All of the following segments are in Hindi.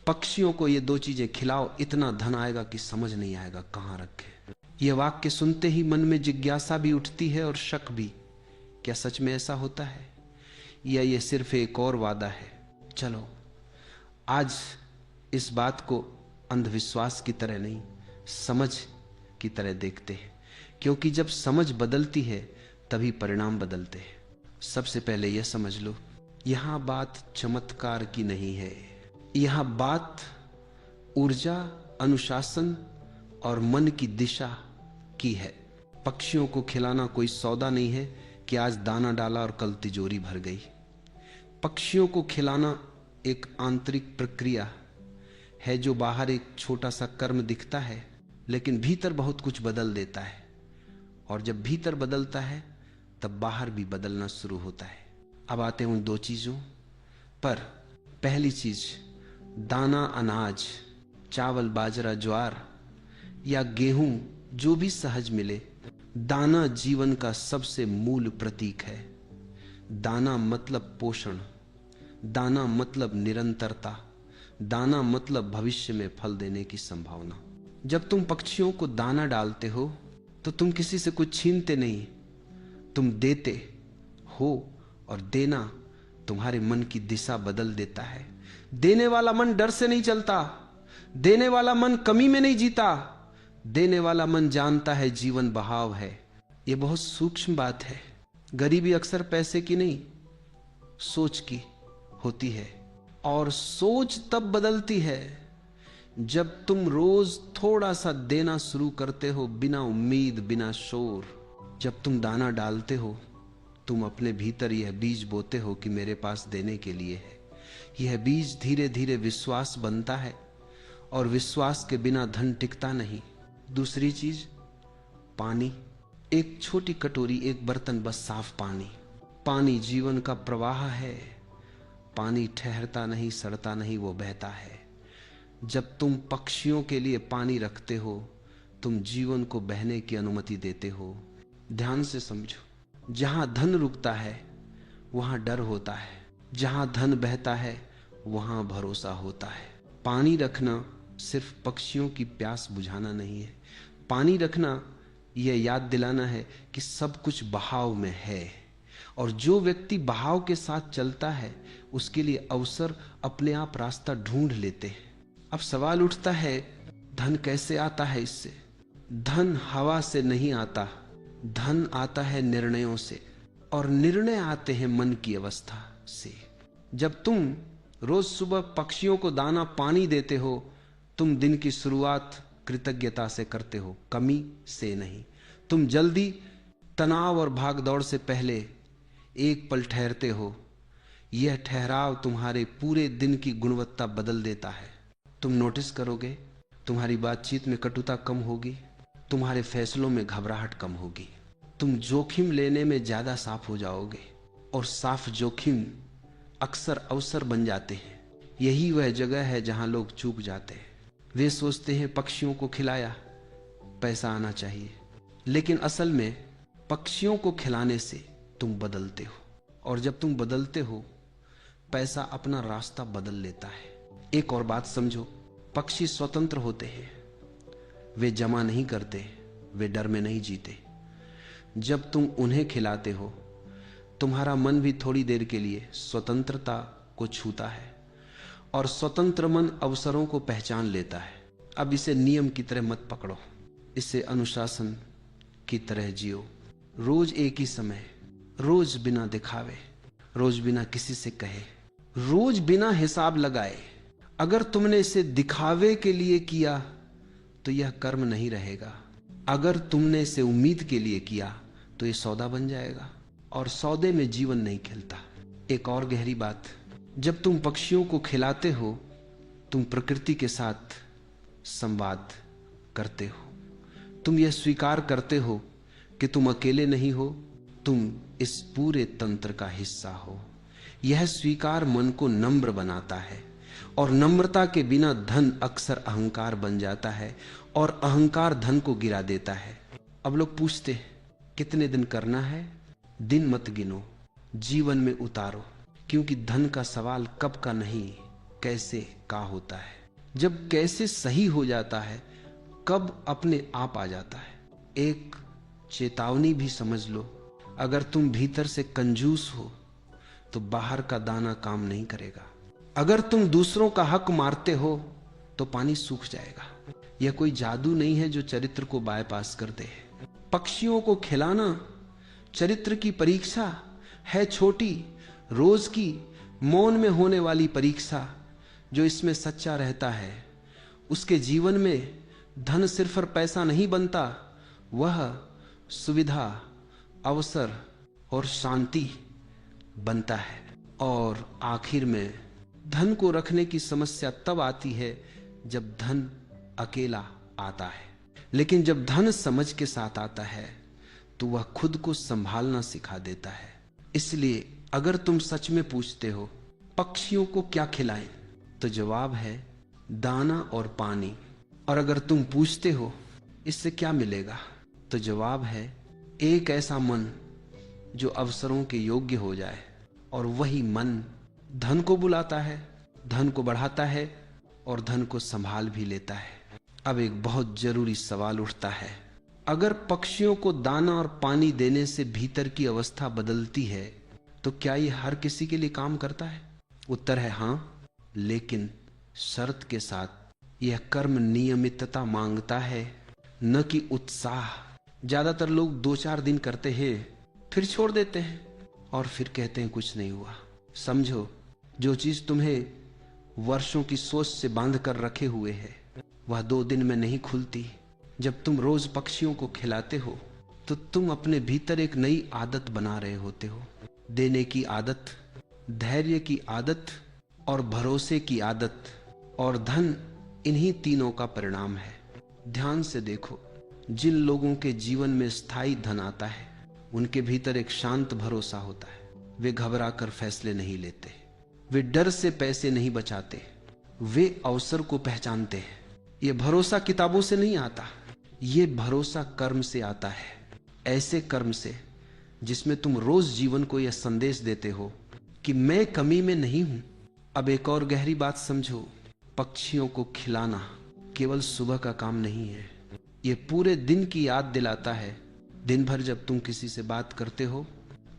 पक्षियों को ये दो चीजें खिलाओ, इतना धन आएगा कि समझ नहीं आएगा कहां रखे। ये वाक्य सुनते ही मन में जिज्ञासा भी उठती है और शक भी। क्या सच में ऐसा होता है या ये सिर्फ एक और वादा है? चलो आज इस बात को अंधविश्वास की तरह नहीं, समझ की तरह देखते हैं, क्योंकि जब समझ बदलती है तभी परिणाम बदलते हैं। सबसे पहले यह समझ लो, यहां बात चमत्कार की नहीं है, यहां बात ऊर्जा, अनुशासन और मन की दिशा की है। पक्षियों को खिलाना कोई सौदा नहीं है कि आज दाना डाला और कल तिजोरी भर गई। पक्षियों को खिलाना एक आंतरिक प्रक्रिया है जो बाहर एक छोटा सा कर्म दिखता है, लेकिन भीतर बहुत कुछ बदल देता है। और जब भीतर बदलता है तब बाहर भी बदलना शुरू होता है। अब आते हैं उन दो चीजों पर। पहली चीज, दाना अनाज, चावल, बाजरा, ज्वार या गेहूं, जो भी सहज मिले। दाना जीवन का सबसे मूल प्रतीक है। दाना मतलब पोषण, दाना मतलब निरंतरता, दाना मतलब भविष्य में फल देने की संभावना। जब तुम पक्षियों को दाना डालते हो तो तुम किसी से कुछ छीनते नहीं, तुम देते हो। और देना तुम्हारे मन की दिशा बदल देता है। देने वाला मन डर से नहीं चलता, देने वाला मन कमी में नहीं जीता, देने वाला मन जानता है जीवन बहाव है। यह बहुत सूक्ष्म बात है। गरीबी अक्सर पैसे की नहीं, सोच की होती है। और सोच तब बदलती है जब तुम रोज थोड़ा सा देना शुरू करते हो, बिना उम्मीद, बिना शोर। जब तुम दाना डालते हो तुम अपने भीतर यह बीज बोते हो कि मेरे पास देने के लिए है। यह बीज धीरे धीरे विश्वास बनता है और विश्वास के बिना धन टिकता नहीं। दूसरी चीज, पानी। एक छोटी कटोरी, एक बर्तन, बस साफ पानी। पानी जीवन का प्रवाह है। पानी ठहरता नहीं, सड़ता नहीं, वो बहता है। जब तुम पक्षियों के लिए पानी रखते हो तुम जीवन को बहने की अनुमति देते हो। ध्यान से समझो, जहां धन रुकता है वहां डर होता है, जहां धन बहता है वहां भरोसा होता है। पानी रखना सिर्फ पक्षियों की प्यास बुझाना नहीं है। पानी रखना यह याद दिलाना है कि सब कुछ बहाव में है, और जो व्यक्ति बहाव के साथ चलता है उसके लिए अवसर अपने आप रास्ता ढूंढ लेते हैं। अब सवाल उठता है, धन कैसे आता है? इससे धन हवा से नहीं आता, धन आता है निर्णयों से, और निर्णय आते हैं मन की अवस्था से। जब तुम रोज सुबह पक्षियों को दाना पानी देते हो तुम दिन की शुरुआत कृतज्ञता से करते हो, कमी से नहीं। तुम जल्दी, तनाव और भागदौड़ से पहले एक पल ठहरते हो। यह ठहराव तुम्हारे पूरे दिन की गुणवत्ता बदल देता है। तुम नोटिस करोगे तुम्हारी बातचीत में कटुता कम होगी, तुम्हारे फैसलों में घबराहट कम होगी, तुम जोखिम लेने में ज्यादा साफ हो जाओगे। और साफ जोखिम अक्सर अवसर बन जाते हैं। यही वह जगह है जहां लोग चूक जाते हैं। वे सोचते हैं पक्षियों को खिलाया, पैसा आना चाहिए, लेकिन असल में पक्षियों को खिलाने से तुम बदलते हो, और जब तुम बदलते हो पैसा अपना रास्ता बदल लेता है। एक और बात समझो, पक्षी स्वतंत्र होते हैं, वे जमा नहीं करते, वे डर में नहीं जीते। जब तुम उन्हें खिलाते हो तुम्हारा मन भी थोड़ी देर के लिए स्वतंत्रता को छूता है, और स्वतंत्र मन अवसरों को पहचान लेता है। अब इसे नियम की तरह मत पकड़ो, इसे अनुशासन की तरह जियो। रोज एक ही समय, रोज बिना दिखावे, रोज बिना किसी से कहे, रोज बिना हिसाब लगाए। अगर तुमने इसे दिखावे के लिए किया तो यह कर्म नहीं रहेगा। अगर तुमने इसे उम्मीद के लिए किया तो यह सौदा बन जाएगा, और सौदे में जीवन नहीं खिलता। एक और गहरी बात, जब तुम पक्षियों को खिलाते हो तुम प्रकृति के साथ संवाद करते हो। तुम यह स्वीकार करते हो कि तुम अकेले नहीं हो, तुम इस पूरे तंत्र का हिस्सा हो। यह स्वीकार मन को नम्र बनाता है, और नम्रता के बिना धन अक्सर अहंकार बन जाता है, और अहंकार धन को गिरा देता है। अब लोग पूछते हैं कितने दिन करना है? दिन मत गिनो, जीवन में उतारो, क्योंकि धन का सवाल कब का नहीं, कैसे का होता है। जब कैसे सही हो जाता है, कब अपने आप आ जाता है। एक चेतावनी भी समझ लो, अगर तुम भीतर से कंजूस हो तो बाहर का दाना काम नहीं करेगा। अगर तुम दूसरों का हक मारते हो तो पानी सूख जाएगा। यह कोई जादू नहीं है जो चरित्र को बायपास कर दे। पक्षियों को खिलाना चरित्र की परीक्षा है, छोटी रोज की मौन में होने वाली परीक्षा। जो इसमें सच्चा रहता है उसके जीवन में धन सिर्फ और पैसा नहीं बनता, वह सुविधा, अवसर और शांति बनता है। और आखिर में धन को रखने की समस्या तब आती है जब धन अकेला आता है, लेकिन जब धन समझ के साथ आता है तो वह खुद को संभालना सिखा देता है। इसलिए अगर तुम सच में पूछते हो पक्षियों को क्या खिलाएं, तो जवाब है दाना और पानी। और अगर तुम पूछते हो इससे क्या मिलेगा, तो जवाब है एक ऐसा मन जो अवसरों के योग्य हो जाए। और वही मन धन को बुलाता है, धन को बढ़ाता है और धन को संभाल भी लेता है। अब एक बहुत जरूरी सवाल उठता है, अगर पक्षियों को दाना और पानी देने से भीतर की अवस्था बदलती है तो क्या यह हर किसी के लिए काम करता है? उत्तर है हाँ, लेकिन शर्त के साथ। यह कर्म नियमितता मांगता है, न कि उत्साह। ज्यादातर लोग 2-4 दिन करते हैं फिर छोड़ देते हैं और फिर कहते हैं कुछ नहीं हुआ। समझो, जो चीज तुम्हें वर्षों की सोच से बांध कर रखे हुए है वह 2 दिन में नहीं खुलती। जब तुम रोज पक्षियों को खिलाते हो तो तुम अपने भीतर एक नई आदत बना रहे होते हो। देने की आदत, धैर्य की आदत और भरोसे की आदत। और धन इन्हीं तीनों का परिणाम है। ध्यान से देखो, जिन लोगों के जीवन में स्थायी धन आता है उनके भीतर एक शांत भरोसा होता है। वे घबरा कर फैसले नहीं लेते, वे डर से पैसे नहीं बचाते, वे अवसर को पहचानते हैं। यह भरोसा किताबों से नहीं आता, ये भरोसा कर्म से आता है। ऐसे कर्म से जिसमें तुम रोज जीवन को यह संदेश देते हो कि मैं कमी में नहीं हूं। अब एक और गहरी बात समझो, पक्षियों को खिलाना केवल सुबह का काम नहीं है, ये पूरे दिन की याद दिलाता है। दिन भर जब तुम किसी से बात करते हो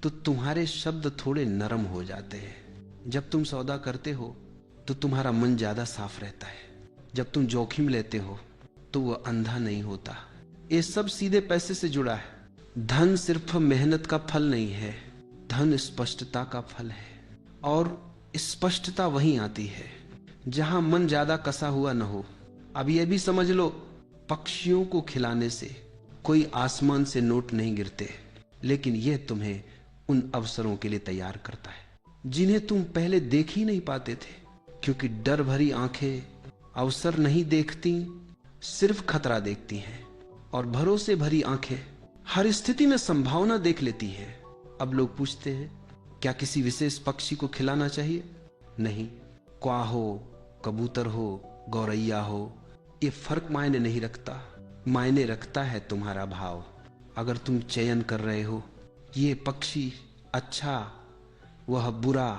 तो तुम्हारे शब्द थोड़े नरम हो जाते हैं। जब तुम सौदा करते हो तो तुम्हारा मन ज्यादा साफ रहता है। जब तुम जोखिम लेते हो तो वह अंधा नहीं होता। ये सब सीधे पैसे से जुड़ा है। धन सिर्फ मेहनत का फल नहीं है, धन स्पष्टता का फल है। और स्पष्टता वहीं आती है जहां मन ज्यादा कसा हुआ न हो। अब यह भी समझ लो, पक्षियों को खिलाने से कोई आसमान से नोट नहीं गिरते, लेकिन यह तुम्हें उन अवसरों के लिए तैयार करता है जिन्हें तुम पहले देख ही नहीं पाते थे। क्योंकि डर भरी आंखें अवसर नहीं देखती, सिर्फ खतरा देखती हैं। और भरोसे भरी आंखें हर स्थिति में संभावना देख लेती हैं। अब लोग पूछते हैं क्या किसी विशेष पक्षी को खिलाना चाहिए? नहीं, क्वा हो, कबूतर हो, गौरैया हो, ये फर्क मायने नहीं रखता। मायने रखता है तुम्हारा भाव। अगर तुम चयन कर रहे हो ये पक्षी अच्छा, वह बुरा,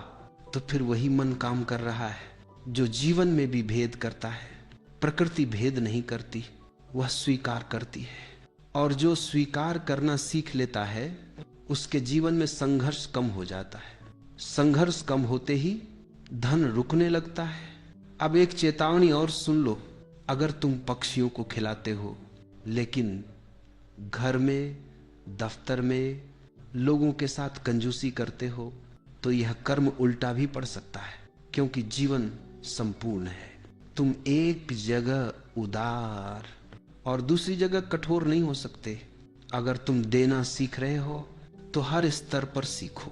तो फिर वही मन काम कर रहा है जो जीवन में भी भेद करता है। प्रकृति भेद नहीं करती, वह स्वीकार करती है। और जो स्वीकार करना सीख लेता है उसके जीवन में संघर्ष कम हो जाता है। संघर्ष कम होते ही धन रुकने लगता है। अब एक चेतावनी और सुन लो, अगर तुम पक्षियों को खिलाते हो लेकिन घर में, दफ्तर में लोगों के साथ कंजूसी करते हो तो यह कर्म उल्टा भी पड़ सकता है। क्योंकि जीवन संपूर्ण है। तुम एक जगह उदार और दूसरी जगह कठोर नहीं हो सकते। अगर तुम देना सीख रहे हो तो हर स्तर पर सीखो,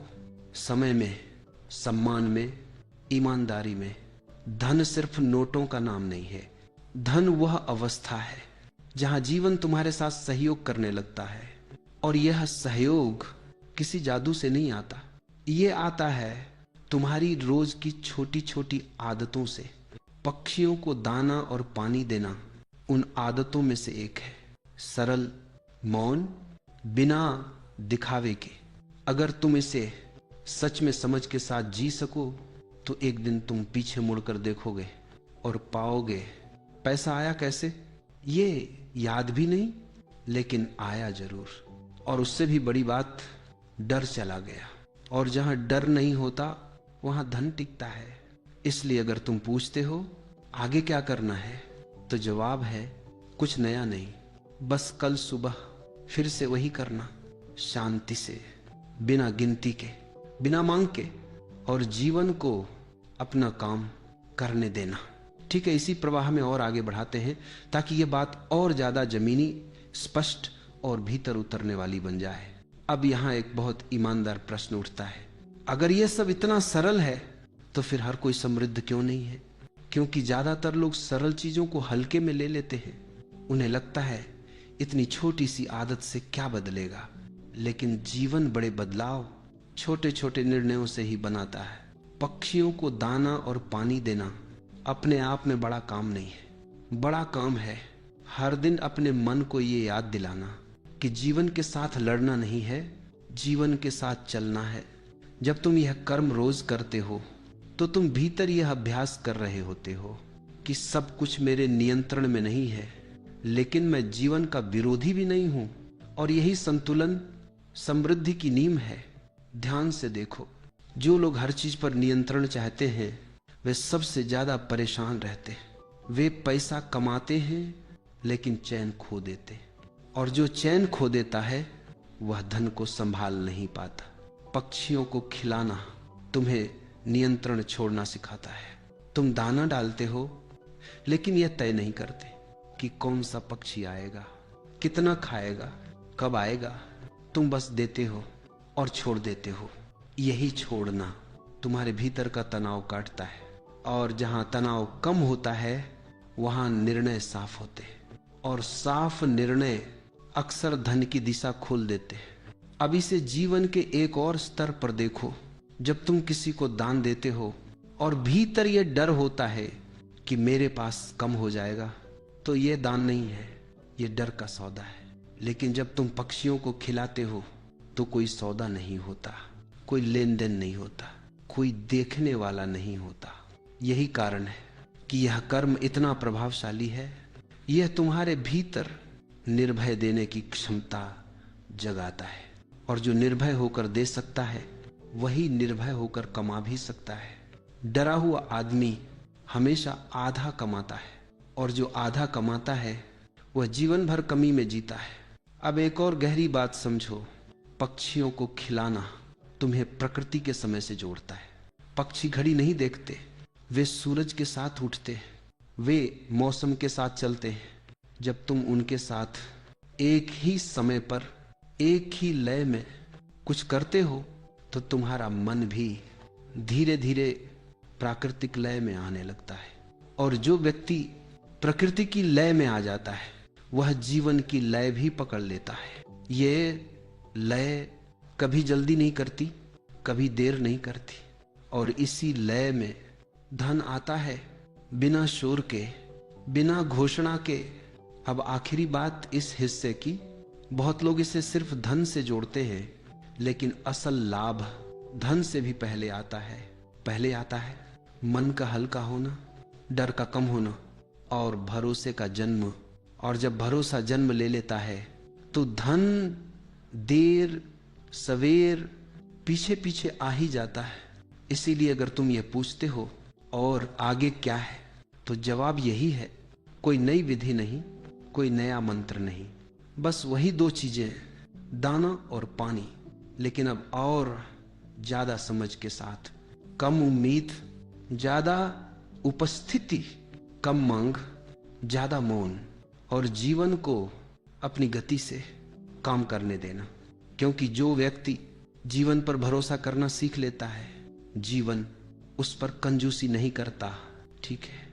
समय में, सम्मान में, ईमानदारी में। धन सिर्फ नोटों का नाम नहीं है, धन वह अवस्था है जहां जीवन तुम्हारे साथ सहयोग करने लगता है। और यह सहयोग किसी जादू से नहीं आता, ये आता है तुम्हारी रोज की छोटी छोटी आदतों से। पक्षियों को दाना और पानी देना उन आदतों में से एक है, सरल, मौन, बिना दिखावे के। अगर तुम इसे सच में समझ के साथ जी सको तो एक दिन तुम पीछे मुड़कर देखोगे और पाओगे पैसा आया कैसे, ये याद भी नहीं, लेकिन आया जरूर। और उससे भी बड़ी बात, डर चला गया। और जहां डर नहीं होता वहां धन टिकता है। इसलिए अगर तुम पूछते हो आगे क्या करना है, तो जवाब है कुछ नया नहीं, बस कल सुबह फिर से वही करना, शांति से, बिना गिनती के, बिना मांग के, और जीवन को अपना काम करने देना। ठीक है, इसी प्रवाह में और आगे बढ़ाते हैं ताकि ये बात और ज्यादा जमीनी, स्पष्ट और भीतर उतरने वाली बन जाए। अब यहां एक बहुत ईमानदार प्रश्न उठता है, अगर ये सब इतना सरल है तो फिर हर कोई समृद्ध क्यों नहीं है? क्योंकि ज्यादातर लोग सरल चीजों को हल्के में ले लेते हैं। उन्हें लगता है इतनी छोटी सी आदत से क्या बदलेगा, लेकिन जीवन बड़े बदलाव छोटे छोटे निर्णयों से ही बनाता है। पक्षियों को दाना और पानी देना अपने आप में बड़ा काम नहीं है। बड़ा काम है हर दिन अपने मन को ये याद दिलाना कि जीवन के साथ लड़ना नहीं है, जीवन के साथ चलना है। जब तुम यह कर्म रोज करते हो तो तुम भीतर यह अभ्यास कर रहे होते हो कि सब कुछ मेरे नियंत्रण में नहीं है, लेकिन मैं जीवन का विरोधी भी नहीं हूं। और यही संतुलन समृद्धि की नींव है। ध्यान से देखो, जो लोग हर चीज पर नियंत्रण चाहते हैं वे सबसे ज्यादा परेशान रहते हैं। वे पैसा कमाते हैं लेकिन चैन खो देते हैं, और जो चैन खो देता है वह धन को संभाल नहीं पाता। पक्षियों को खिलाना तुम्हें नियंत्रण छोड़ना सिखाता है। तुम दाना डालते हो लेकिन यह तय नहीं करते कि कौन सा पक्षी आएगा, कितना खाएगा, कब आएगा। तुम बस देते हो और छोड़ देते हो। यही छोड़ना तुम्हारे भीतर का तनाव काटता है, और जहां तनाव कम होता है वहां निर्णय साफ होते हैं, और साफ निर्णय अक्सर धन की दिशा खोल देते हैं। अब इसे जीवन के एक और स्तर पर देखो। जब तुम किसी को दान देते हो और भीतर यह डर होता है कि मेरे पास कम हो जाएगा, तो यह दान नहीं है, यह डर का सौदा है। लेकिन जब तुम पक्षियों को खिलाते हो तो कोई सौदा नहीं होता, कोई लेन देन नहीं होता, कोई देखने वाला नहीं होता। यही कारण है कि यह कर्म इतना प्रभावशाली है। यह तुम्हारे भीतर निर्भय देने की क्षमता जगाता है, और जो निर्भय होकर दे सकता है वही निर्भय होकर कमा भी सकता है। डरा हुआ आदमी हमेशा आधा कमाता है, और जो आधा कमाता है वह जीवन भर कमी में जीता है। अब एक और गहरी बात समझो, पक्षियों को खिलाना तुम्हें प्रकृति के समय से जोड़ता है। पक्षी घड़ी नहीं देखते, वे सूरज के साथ उठते हैं, वे मौसम के साथ चलते हैं। जब तुम उनके साथ एक ही समय पर एक ही लय में कुछ करते हो तो तुम्हारा मन भी धीरे धीरे प्राकृतिक लय में आने लगता है। और जो व्यक्ति प्रकृति की लय में आ जाता है वह जीवन की लय भी पकड़ लेता है। ये लय कभी जल्दी नहीं करती, कभी देर नहीं करती, और इसी लय में धन आता है बिना शोर के, बिना घोषणा के। अब आखिरी बात इस हिस्से की, बहुत लोग इसे सिर्फ धन से जोड़ते हैं, लेकिन असल लाभ धन से भी पहले आता है। पहले आता है मन का हल्का होना, डर का कम होना, और भरोसे का जन्म। और जब भरोसा जन्म ले लेता है तो धन देर सवेर पीछे पीछे आ ही जाता है। इसीलिए अगर तुम ये पूछते हो और आगे क्या है, तो जवाब यही है, कोई नई विधि नहीं, कोई नया मंत्र नहीं, बस वही दो चीजें, दाना और पानी। लेकिन अब और ज्यादा समझ के साथ, कम उम्मीद, ज्यादा उपस्थिति, कम मांग, ज्यादा मौन, और जीवन को अपनी गति से काम करने देना। क्योंकि जो व्यक्ति जीवन पर भरोसा करना सीख लेता है, जीवन उस पर कंजूसी नहीं करता। ठीक है,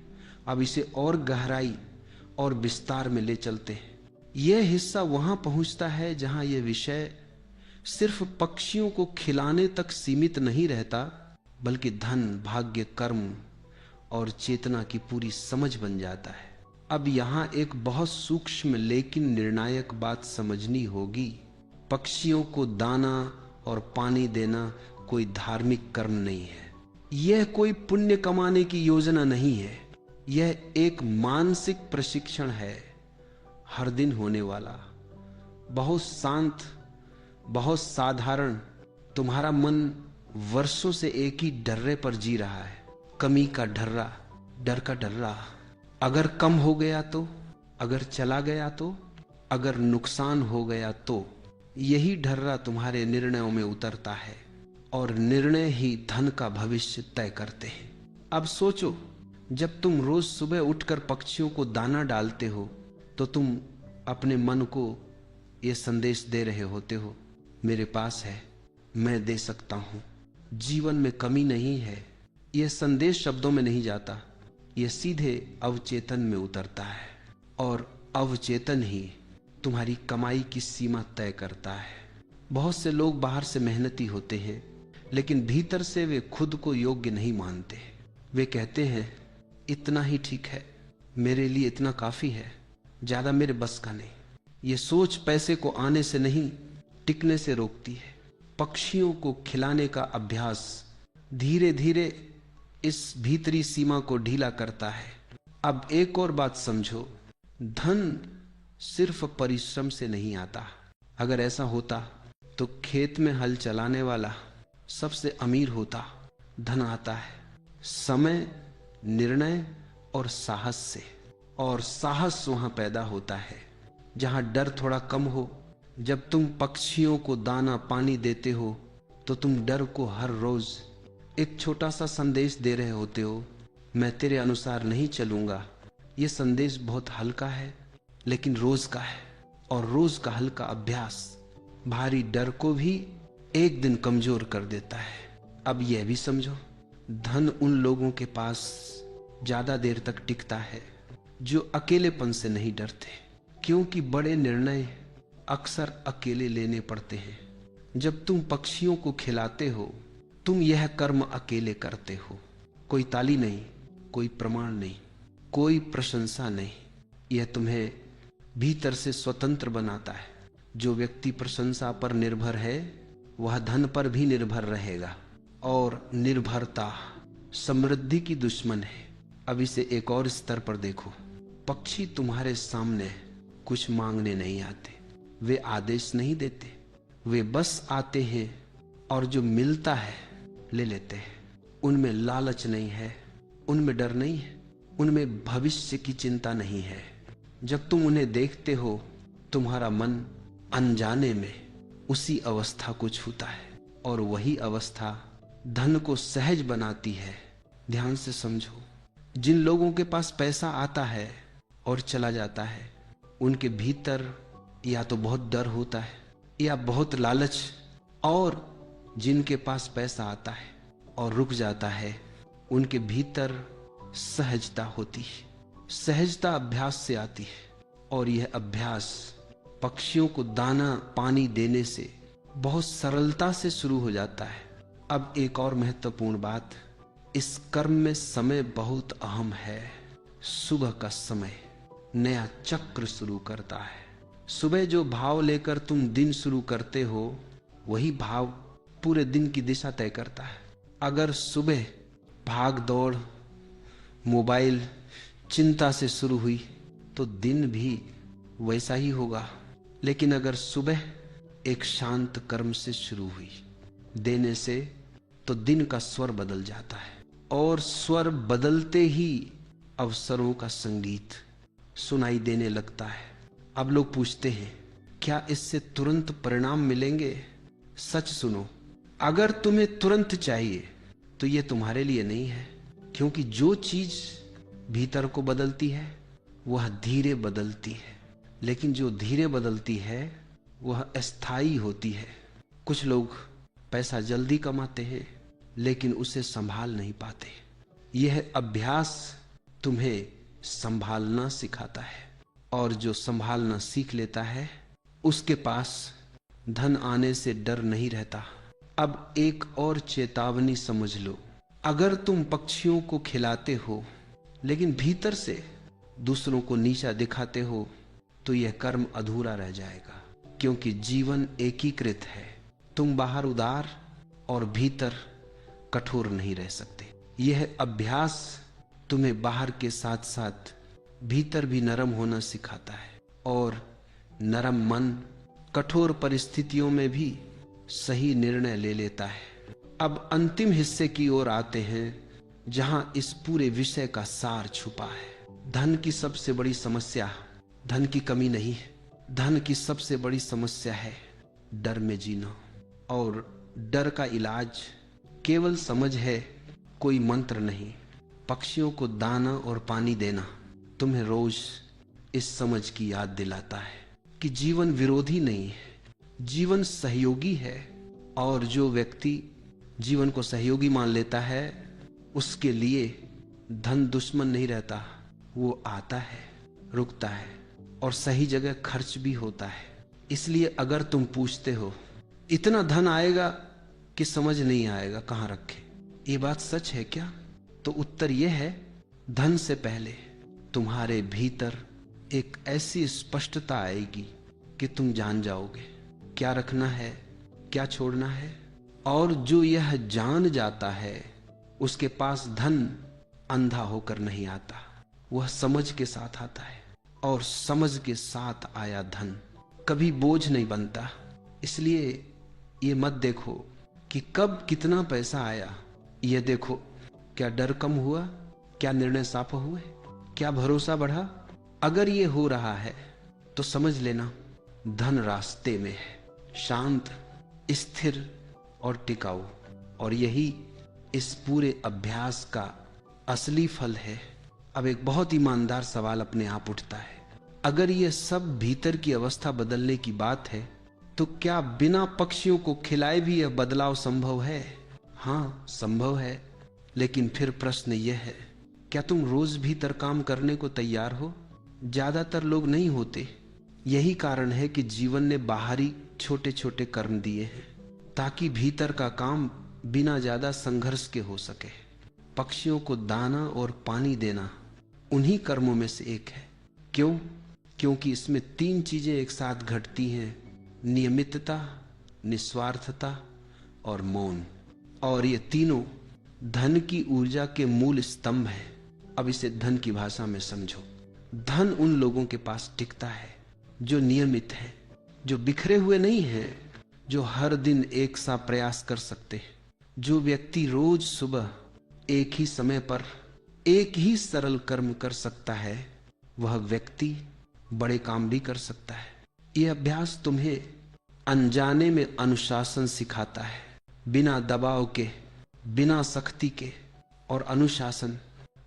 अब इसे और गहराई और विस्तार में ले चलते हैं। यह हिस्सा वहां पहुंचता है जहां यह विषय सिर्फ पक्षियों को खिलाने तक सीमित नहीं रहता, बल्कि धन, भाग्य, कर्म और चेतना की पूरी समझ बन जाता है। अब यहां एक बहुत सूक्ष्म लेकिन निर्णायक बात समझनी होगी। पक्षियों को दाना और पानी देना कोई धार्मिक कर्म नहीं है, यह कोई पुण्य कमाने की योजना नहीं है, यह एक मानसिक प्रशिक्षण है, हर दिन होने वाला, बहुत शांत, बहुत साधारण। तुम्हारा मन वर्षों से एक ही डर्रे पर जी रहा है, कमी का डर्रा, डर का डर्रा। अगर कम हो गया तो, अगर चला गया तो, अगर नुकसान हो गया तो, यही डर्रा तुम्हारे निर्णयों में उतरता है और निर्णय ही धन का भविष्य तय करते हैं। अब सोचो, जब तुम रोज सुबह उठकर पक्षियों को दाना डालते हो तो तुम अपने मन को यह संदेश दे रहे होते हो, मेरे पास है, मैं दे सकता हूं, जीवन में कमी नहीं है। यह संदेश शब्दों में नहीं जाता, यह सीधे अवचेतन में उतरता है और अवचेतन ही तुम्हारी कमाई की सीमा तय करता है। बहुत से लोग बाहर से मेहनती होते हैं, लेकिन भीतर से वे खुद को योग्य नहीं मानते। वे कहते हैं इतना ही ठीक है, मेरे लिए इतना काफी है, ज्यादा मेरे बस का नहीं। ये सोच पैसे को आने से नहीं, टिकने से रोकती है। पक्षियों को खिलाने का अभ्यास धीरे धीरे इस भीतरी सीमा को ढीला करता है। अब एक और बात समझो, धन सिर्फ परिश्रम से नहीं आता। अगर ऐसा होता तो खेत में हल चलाने वाला सबसे अमीर होता। धन आता है समय, निर्णय और साहस से, और साहस वहां पैदा होता है जहां डर थोड़ा कम हो। जब तुम पक्षियों को दाना पानी देते हो तो तुम डर को हर रोज एक छोटा सा संदेश दे रहे होते हो, मैं तेरे अनुसार नहीं चलूंगा। यह संदेश बहुत हल्का है लेकिन रोज का है, और रोज का हल्का अभ्यास भारी डर को भी एक दिन कमजोर कर देता है। अब यह भी समझो, धन उन लोगों के पास ज्यादा देर तक टिकता है जो अकेलेपन से नहीं डरते, क्योंकि बड़े निर्णय अक्सर अकेले लेने पड़ते हैं। जब तुम पक्षियों को खिलाते हो, तुम यह कर्म अकेले करते हो। कोई ताली नहीं, कोई प्रमाण नहीं, कोई प्रशंसा नहीं। यह तुम्हें भीतर से स्वतंत्र बनाता है। जो व्यक्ति प्रशंसा पर निर्भर है वह धन पर भी निर्भर रहेगा, और निर्भरता समृद्धि की दुश्मन है। अब इसे एक और स्तर पर देखो, पक्षी तुम्हारे सामने कुछ मांगने नहीं आते, वे आदेश नहीं देते, वे बस आते हैं और जो मिलता है ले लेते हैं। उनमें लालच नहीं है, उनमें डर नहीं है, उनमें भविष्य की चिंता नहीं है। जब तुम उन्हें देखते हो तुम्हारा मन अनजाने में उसी अवस्था को छूता है, और वही अवस्था धन को सहज बनाती है। ध्यान से समझो, जिन लोगों के पास पैसा आता है और चला जाता है, उनके भीतर या तो बहुत डर होता है या बहुत लालच, और जिनके पास पैसा आता है और रुक जाता है, उनके भीतर सहजता होती है। सहजता अभ्यास से आती है, और यह अभ्यास पक्षियों को दाना पानी देने से बहुत सरलता से शुरू हो जाता है। अब एक और महत्वपूर्ण बात, इस कर्म में समय बहुत अहम है। सुबह का समय नया चक्र शुरू करता है। सुबह जो भाव लेकर तुम दिन शुरू करते हो, वही भाव पूरे दिन की दिशा तय करता है। अगर सुबह भाग दौड़, मोबाइल, चिंता से शुरू हुई तो दिन भी वैसा ही होगा। लेकिन अगर सुबह एक शांत कर्म से शुरू हुई, देने से, तो दिन का स्वर बदल जाता है, और स्वर बदलते ही अवसरों का संगीत सुनाई देने लगता है। अब लोग पूछते हैं क्या इससे तुरंत परिणाम मिलेंगे? सच सुनो, अगर तुम्हें तुरंत चाहिए तो यह तुम्हारे लिए नहीं है, क्योंकि जो चीज भीतर को बदलती है वह धीरे बदलती है, लेकिन जो धीरे बदलती है वह अस्थायी होती है। कुछ लोग पैसा जल्दी कमाते हैं लेकिन उसे संभाल नहीं पाते। यह अभ्यास तुम्हें संभालना सिखाता है, और जो संभालना सीख लेता है उसके पास धन आने से डर नहीं रहता। अब एक और चेतावनी समझ लो, अगर तुम पक्षियों को खिलाते हो लेकिन भीतर से दूसरों को नीचा दिखाते हो तो यह कर्म अधूरा रह जाएगा, क्योंकि जीवन एकीकृत है। तुम बाहर उदार और भीतर कठोर नहीं रह सकते। यह अभ्यास तुम्हें बाहर के साथ साथ भीतर भी नरम होना सिखाता है, और नरम मन कठोर परिस्थितियों में भी सही निर्णय ले लेता है। अब अंतिम हिस्से की ओर आते हैं, जहां इस पूरे विषय का सार छुपा है। धन की सबसे बड़ी समस्या धन की कमी नहीं है, धन की सबसे बड़ी समस्या है डर में जीना। और डर का इलाज केवल समझ है, कोई मंत्र नहीं। पक्षियों को दाना और पानी देना तुम्हें रोज इस समझ की याद दिलाता है कि जीवन विरोधी नहीं है, जीवन सहयोगी है। और जो व्यक्ति जीवन को सहयोगी मान लेता है, उसके लिए धन दुश्मन नहीं रहता। वो आता है, रुकता है और सही जगह खर्च भी होता है। इसलिए अगर तुम पूछते हो इतना धन आएगा कि समझ नहीं आएगा कहां रखे, ये बात सच है क्या? तो उत्तर यह है, धन से पहले तुम्हारे भीतर एक ऐसी स्पष्टता आएगी कि तुम जान जाओगे क्या रखना है, क्या छोड़ना है। और जो यह जान जाता है, उसके पास धन अंधा होकर नहीं आता, वह समझ के साथ आता है। और समझ के साथ आया धन कभी बोझ नहीं बनता। इसलिए ये मत देखो कि कब कितना पैसा आया, ये देखो क्या डर कम हुआ, क्या निर्णय साफ हुए, क्या भरोसा बढ़ा। अगर ये हो रहा है तो समझ लेना धन रास्ते में है, शांत, स्थिर और टिकाऊ। और यही इस पूरे अभ्यास का असली फल है। अब एक बहुत ईमानदार सवाल अपने आप उठता है, अगर ये सब भीतर की अवस्था बदलने की बात है, तो क्या बिना पक्षियों को खिलाए भी यह बदलाव संभव है? हाँ, संभव है। लेकिन फिर प्रश्न यह है, क्या तुम रोज भीतर काम करने को तैयार हो? ज्यादातर लोग नहीं होते। यही कारण है कि जीवन ने बाहरी छोटे छोटे कर्म दिए हैं, ताकि भीतर का काम बिना ज्यादा संघर्ष के हो सके। पक्षियों को दाना और पानी देना उन्हीं कर्मों में से एक है। क्यों? क्योंकि इसमें 3 चीजें एक साथ घटती हैं, नियमितता, निस्वार्थता और मौन। और ये तीनों धन की ऊर्जा के मूल स्तंभ हैं। अब इसे धन की भाषा में समझो। धन उन लोगों के पास टिकता है जो नियमित है, जो बिखरे हुए नहीं हैं, जो हर दिन एक सा प्रयास कर सकते हैं। जो व्यक्ति रोज सुबह एक ही समय पर एक ही सरल कर्म कर सकता है, वह व्यक्ति बड़े काम भी कर सकता है। यह अभ्यास तुम्हें अनजाने में अनुशासन सिखाता है, बिना दबाव के, बिना सख्ती के। और अनुशासन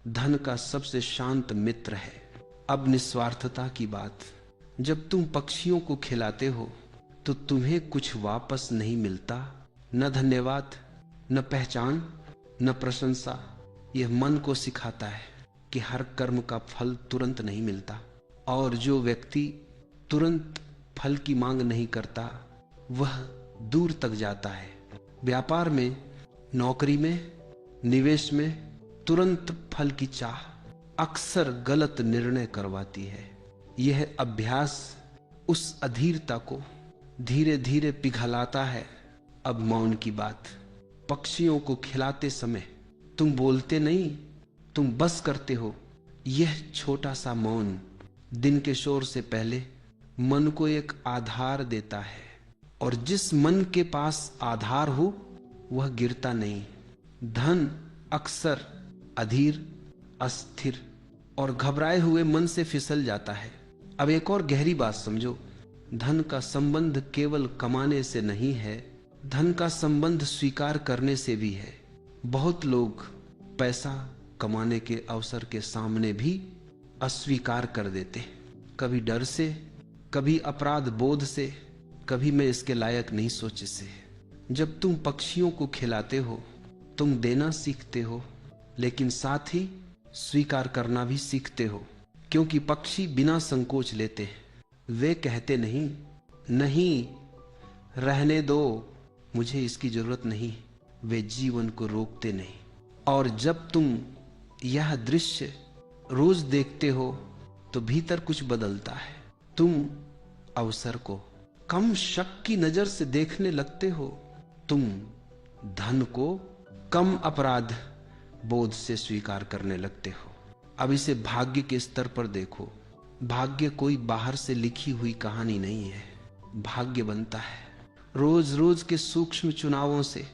धन का सबसे शांत मित्र है। अब निस्वार्थता की बात, जब तुम पक्षियों को खिलाते हो तो तुम्हें कुछ वापस नहीं मिलता, न धन्यवाद, न पहचान, न प्रशंसा। यह मन को सिखाता है कि हर कर्म का फल तुरंत नहीं मिलता। और जो व्यक्ति तुरंत फल की मांग नहीं करता, वह दूर तक जाता है। व्यापार में, नौकरी में, निवेश में तुरंत फल की चाह अक्सर गलत निर्णय करवाती है। यह अभ्यास उस अधीरता को धीरे धीरे पिघलाता है। अब मौन की बात, पक्षियों को खिलाते समय तुम बोलते नहीं, तुम बस करते हो। यह छोटा सा मौन दिन के शोर से पहले मन को एक आधार देता है। और जिस मन के पास आधार हो, वह गिरता नहीं। धन अक्सर अधीर, अस्थिर और घबराए हुए मन से फिसल जाता है। अब एक और गहरी बात समझो, धन का संबंध केवल कमाने से नहीं है, धन का संबंध स्वीकार करने से भी है। बहुत लोग पैसा कमाने के अवसर के सामने भी अस्वीकार कर देते, कभी डर से, कभी अपराध बोध से, कभी मैं इसके लायक नहीं सोचे से। जब तुम पक्षियों को खिलाते हो, तुम देना सीखते हो, लेकिन साथ ही स्वीकार करना भी सीखते हो। क्योंकि पक्षी बिना संकोच लेते हैं, वे कहते नहीं, नहीं रहने दो, मुझे इसकी जरूरत नहीं। वे जीवन को रोकते नहीं। और जब तुम यह दृश्य रोज देखते हो तो भीतर कुछ बदलता है। तुम अवसर को कम शक की नजर से देखने लगते हो। तुम धन को कम अपराध बोध से स्वीकार करने लगते हो। अब इसे भाग्य के स्तर पर देखो। भाग्य कोई बाहर से लिखी हुई कहानी नहीं है। भाग्य बनता है रोज रोज के सूक्ष्म चुनावों से,